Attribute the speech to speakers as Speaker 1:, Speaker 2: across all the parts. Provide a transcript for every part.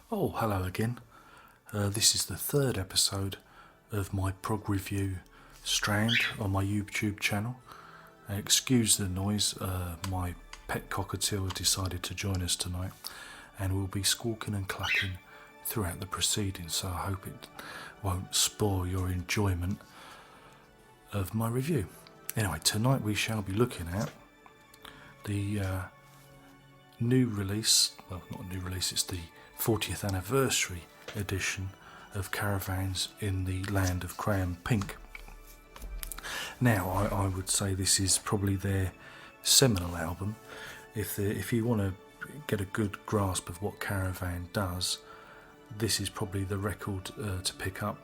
Speaker 1: Oh, hello again. This is the third episode of my prog review strand on my YouTube channel. Excuse the noise, my pet cockatiel has decided to join us tonight and will be squawking and clucking throughout the proceedings, so I hope it won't spoil your enjoyment of my review. Anyway, tonight we shall be looking at the new release, well, not a new release, it's the 40th anniversary edition of Caravans in the Land of Crayon Pink. Now, I would say this is probably their seminal album. If you want to get a good grasp of what Caravan does, this is probably the record to pick up.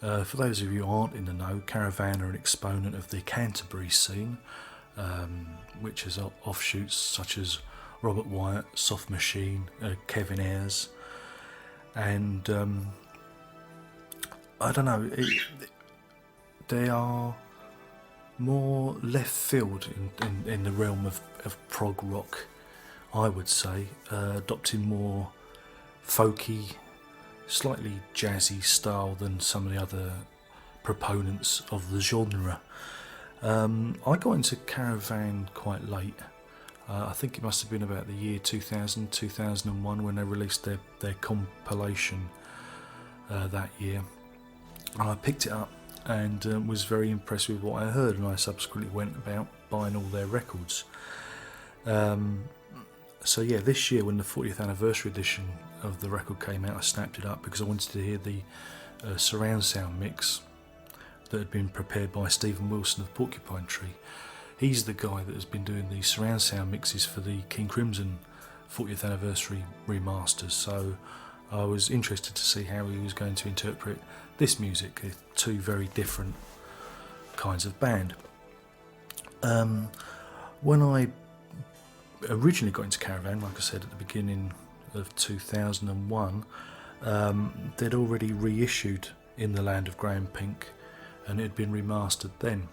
Speaker 1: For those of you who aren't in the know, Caravan are an exponent of the Canterbury scene, which has offshoots such as Robert Wyatt, Soft Machine, Kevin Ayres, and I don't know, they are more left field in the realm of prog rock, I would say, adopting more folky, slightly jazzy style than some of the other proponents of the genre. I got into Caravan quite late. I think it must have been about the year 2000, 2001 when they released their compilation that year. And I picked it up and was very impressed with what I heard, and I subsequently went about buying all their records. So yeah, this year when the 40th anniversary edition of the record came out, I snapped it up because I wanted to hear the surround sound mix that had been prepared by Stephen Wilson of Porcupine Tree. He's the guy that has been doing the surround sound mixes for the King Crimson 40th anniversary remasters, so I was interested to see how he was going to interpret this music, two very different kinds of band. When I originally got into Caravan, like I said at the beginning of 2001, they'd already reissued In the Land of Grey Pink, and it had been remastered then.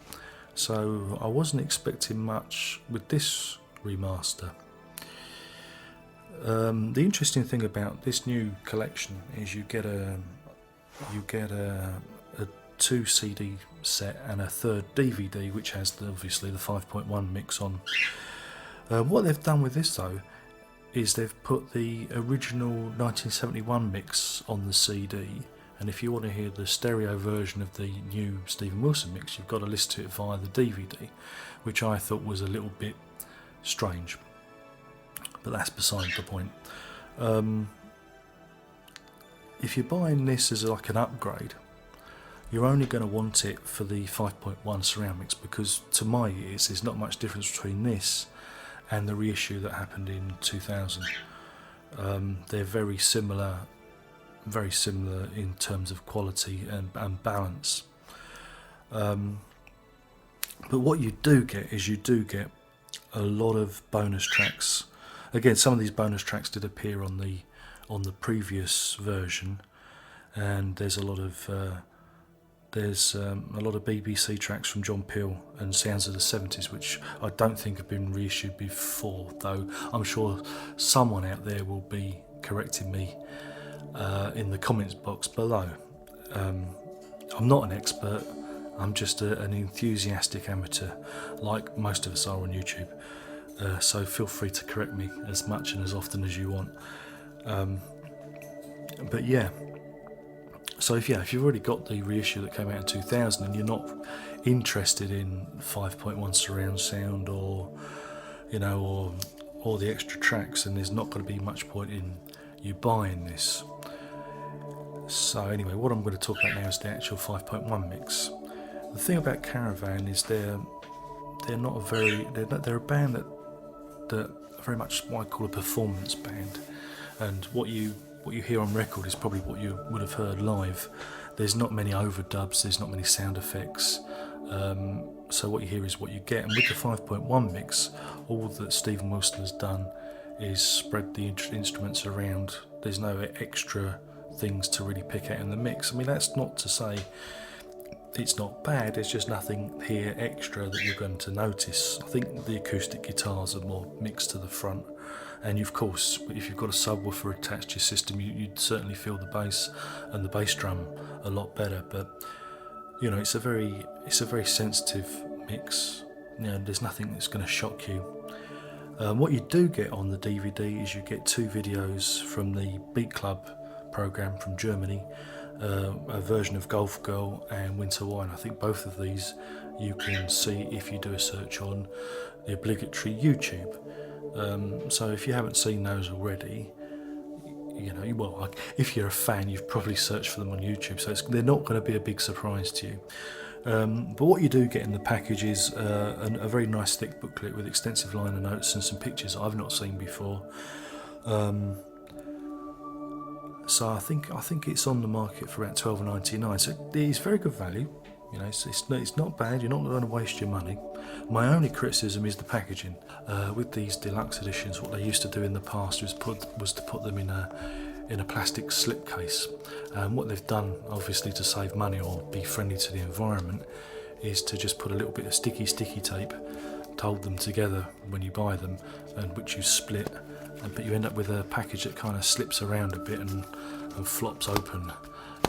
Speaker 1: So I wasn't expecting much with this remaster. The interesting thing about this new collection is you get a 2 CD set and a third DVD, which has obviously the 5.1 mix on. What they've done with this though is they've put the original 1971 mix on the CD, and if you want to hear the stereo version of the new Stephen Wilson mix, you've got to listen to it via the DVD, which I thought was a little bit strange, but that's beside the point. If you're buying this as like an upgrade, you're only going to want it for the 5.1 surround mix, because to my ears there's not much difference between this and the reissue that happened in 2000. They're very similar in terms of quality and balance. But what you do get is a lot of bonus tracks. Again, some of these bonus tracks did appear on the previous version, and there's a lot of BBC tracks from John Peel and Sounds of the 70s, which I don't think have been reissued before, though I'm sure someone out there will be correcting me in the comments box below. I'm not an expert, I'm just an enthusiastic amateur, like most of us are on YouTube, so feel free to correct me as much and as often as you want. But yeah, so if you've already got the reissue that came out in 2000 and you're not interested in 5.1 surround sound or the extra tracks, and there's not going to be much point in you buying this. So anyway, what I'm going to talk about now is the actual 5.1 mix. The thing about Caravan is they're a band that very much what I call a performance band, and what you hear on record is probably what you would have heard live. There's not many overdubs, there's not many sound effects, so what you hear is what you get. And with the 5.1 mix, all that Stephen Wilson has done is spread the instruments around. There's no extra things to really pick out in the mix. I mean, that's not to say it's not bad, there's just nothing here extra that you're going to notice. I think the acoustic guitars are more mixed to the front, and of course if you've got a subwoofer attached to your system, you'd certainly feel the bass and the bass drum a lot better. But you know, it's a very sensitive mix. You know, there's nothing that's going to shock you. What you do get on the DVD is you get 2 videos from the Beat Club program from Germany, a version of Golf Girl and Winter Wine. I think both of these you can see if you do a search on the obligatory YouTube. So if you haven't seen those already, you know, well, if you're a fan, you've probably searched for them on YouTube, so they're not going to be a big surprise to you. But what you do get in the package is a very nice thick booklet with extensive liner notes and some pictures I've not seen before. So I think it's on the market for about $12.99. So it's very good value. You know, it's not bad. You're not going to waste your money. My only criticism is the packaging. With these deluxe editions, what they used to do in the past was to put them in a plastic slipcase. What they've done, obviously to save money or be friendly to the environment, is to just put a little bit of sticky tape to hold them together when you buy them, and which you split. But you end up with a package that kind of slips around a bit and flops open,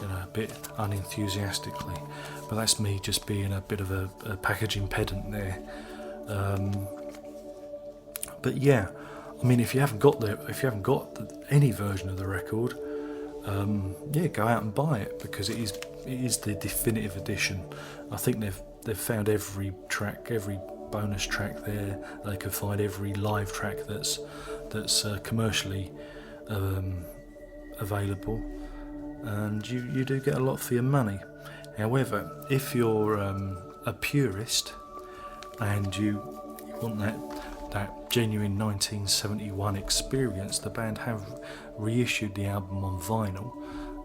Speaker 1: you know, a bit unenthusiastically. But that's me just being a bit of a packaging pedant there. But yeah, I mean, if you haven't got any version of the record, yeah, go out and buy it, because it is the definitive edition. I think they've found every track, every bonus track there. They can find every live track that's commercially available, and you do get a lot for your money. However, if you're a purist and you want that genuine 1971 experience, the band have reissued the album on vinyl.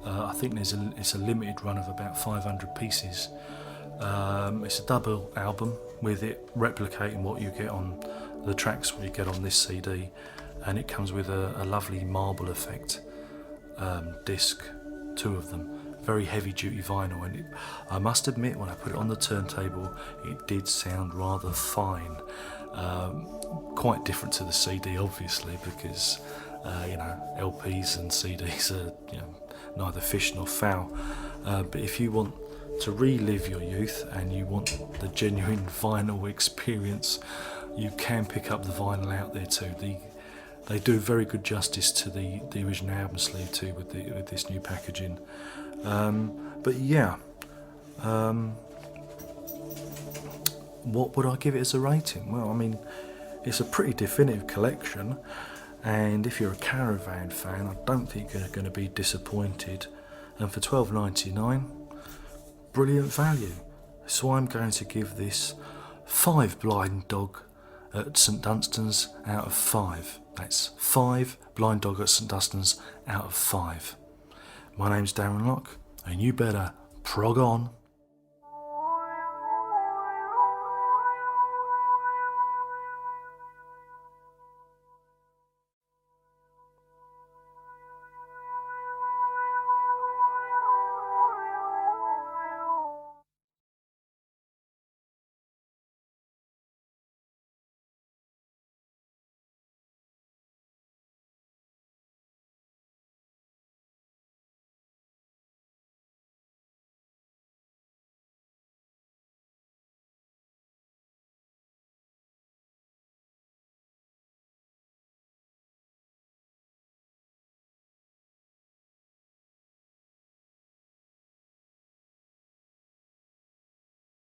Speaker 1: I think it's a limited run of about 500 pieces. It's a double album with it replicating what you get on the tracks you get on this CD, and it comes with a lovely marble effect disc, 2 of them, very heavy duty vinyl, and I must admit, when I put it on the turntable, it did sound rather fine. Quite different to the CD, obviously, because you know, LPs and CDs are, you know, neither fish nor fowl. But if you want to relive your youth and you want the genuine vinyl experience, you can pick up the vinyl out there too. They do very good justice to the original album sleeve too with this new packaging. But yeah, what would I give it as a rating? Well, I mean, it's a pretty definitive collection, and if you're a Caravan fan, I don't think you're going to be disappointed. And for $12.99, brilliant value. So I'm going to give this 5 blind dog at St Dunstan's out of 5. That's 5 blind dog at St Dunstan's out of 5. My name's Darren Locke, and you better prog on.